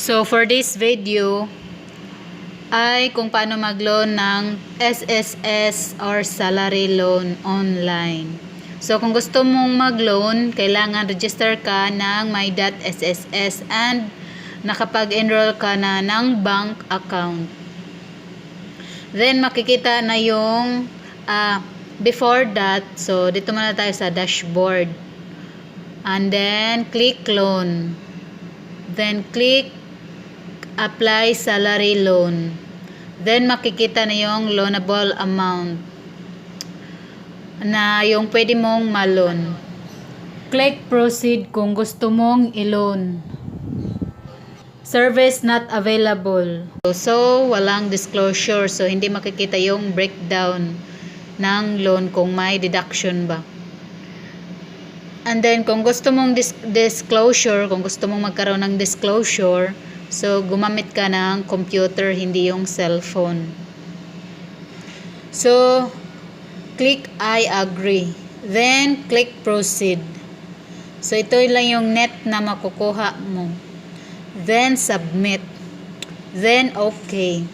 So for this video ay kung paano mag-loan ng SSS or salary loan online. So kung gusto mong mag-loan, kailangan register ka ng my.sss and nakapag-enroll ka na ng bank account. Then makikita na yung before that, so dito muna tayo sa dashboard. And then click loan. Then click apply salary loan. Then makikita na yung loanable amount na yung pwede mong ma-loan. Click proceed kung gusto mong i-loan. Service not available. So walang disclosure, so hindi makikita yung breakdown ng loan kung may deduction ba. And then kung gusto mong disclosure, kung gusto mong magkaroon ng disclosure, so gumamit ka ng computer, hindi yung cellphone. So click I agree. Then click proceed. So ito lang yung net na makukuha mo. Then submit. Then okay.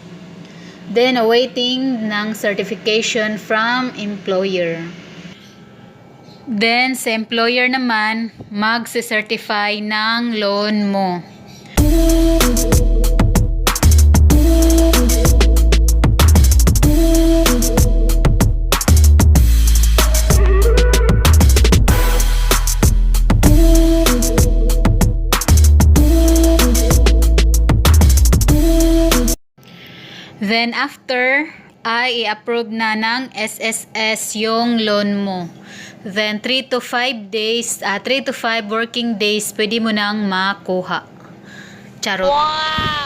Then awaiting ng certification from employer. Then sa employer naman, magse-certify ng loan mo. Then after, ay i-approve na ng SSS yung loan mo. Then 3 to 5 days, 3 to 5 working days, pwede mo nang makuha. Charot. Wow!